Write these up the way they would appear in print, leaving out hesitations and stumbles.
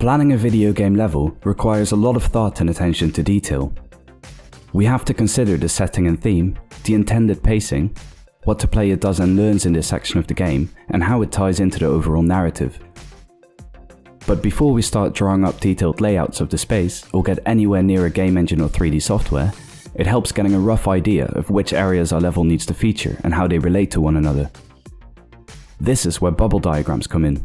Planning a video game level requires a lot of thought and attention to detail. We have to consider the setting and theme, the intended pacing, what the player does and learns in this section of the game, and how it ties into the overall narrative. But before we start drawing up detailed layouts of the space or get anywhere near a game engine or 3D software, it helps getting a rough idea of which areas our level needs to feature and how they relate to one another. This is where bubble diagrams come in.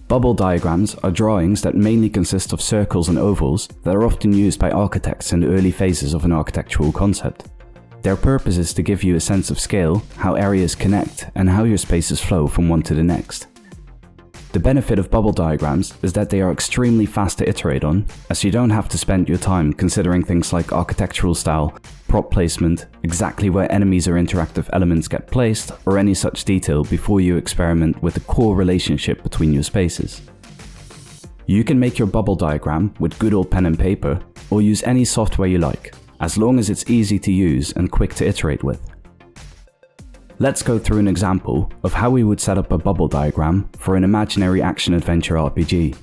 Bubble diagrams are drawings that mainly consist of circles and ovals that are often used by architects in the early phases of an architectural concept. Their purpose is to give you a sense of scale, how areas connect, and how your spaces flow from one to the next. The benefit of bubble diagrams is that they are extremely fast to iterate on, as you don't have to spend your time considering things like architectural style, prop placement, exactly where enemies or interactive elements get placed, or any such detail before you experiment with the core relationship between your spaces. You can make your bubble diagram with good old pen and paper, or use any software you like, as long as it's easy to use and quick to iterate with. Let's go through an example of how we would set up a bubble diagram for an imaginary action-adventure RPG.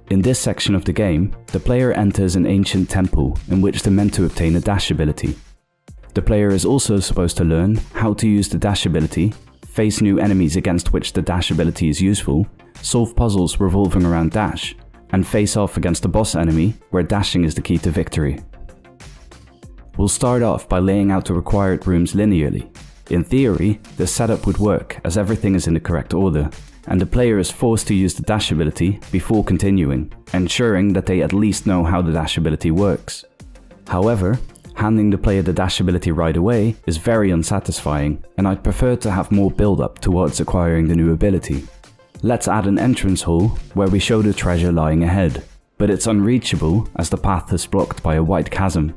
In this section of the game, the player enters an ancient temple in which they're meant to obtain a dash ability. The player is also supposed to learn how to use the dash ability, face new enemies against which the dash ability is useful, solve puzzles revolving around dash, and face off against a boss enemy where dashing is the key to victory. We'll start off by laying out the required rooms linearly. In theory, this setup would work as everything is in the correct order, and the player is forced to use the dash ability before continuing, ensuring that they at least know how the dash ability works. However, handing the player the dash ability right away is very unsatisfying, and I'd prefer to have more build-up towards acquiring the new ability. Let's add an entrance hall where we show the treasure lying ahead, but it's unreachable as the path is blocked by a white chasm.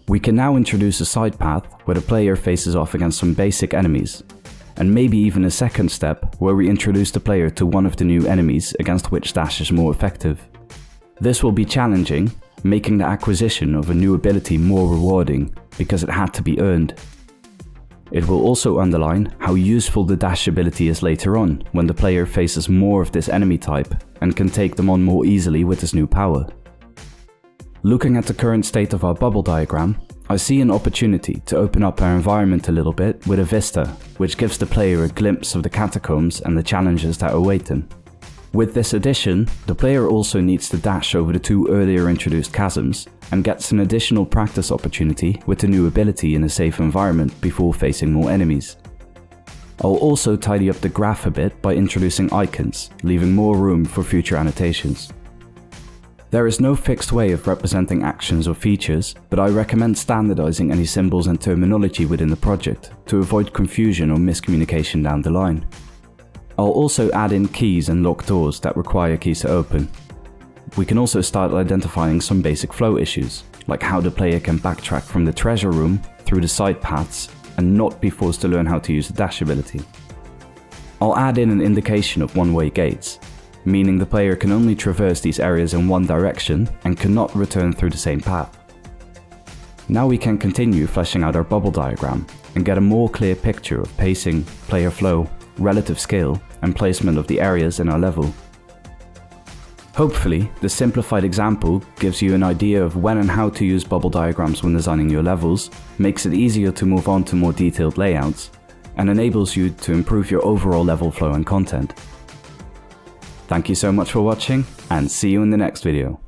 We can now introduce a side path where the player faces off against some basic enemies, and maybe even a second step where we introduce the player to one of the new enemies against which dash is more effective. This will be challenging, making the acquisition of a new ability more rewarding because it had to be earned. It will also underline how useful the dash ability is later on when the player faces more of this enemy type and can take them on more easily with this new power. Looking at the current state of our bubble diagram, I see an opportunity to open up our environment a little bit with a vista, which gives the player a glimpse of the catacombs and the challenges that await them. With this addition, the player also needs to dash over the two earlier introduced chasms and gets an additional practice opportunity with the new ability in a safe environment before facing more enemies. I'll also tidy up the graph a bit by introducing icons, leaving more room for future annotations. There is no fixed way of representing actions or features, but I recommend standardizing any symbols and terminology within the project to avoid confusion or miscommunication down the line. I'll also add in keys and locked doors that require keys to open. We can also start identifying some basic flow issues, like how the player can backtrack from the treasure room through the side paths and not be forced to learn how to use the dash ability. I'll add in an indication of one-way gates, meaning the player can only traverse these areas in one direction and cannot return through the same path. Now we can continue fleshing out our bubble diagram and get a more clear picture of pacing, player flow, relative scale, and placement of the areas in our level. Hopefully, the simplified example gives you an idea of when and how to use bubble diagrams when designing your levels, makes it easier to move on to more detailed layouts, and enables you to improve your overall level flow and content. Thank you so much for watching, and see you in the next video.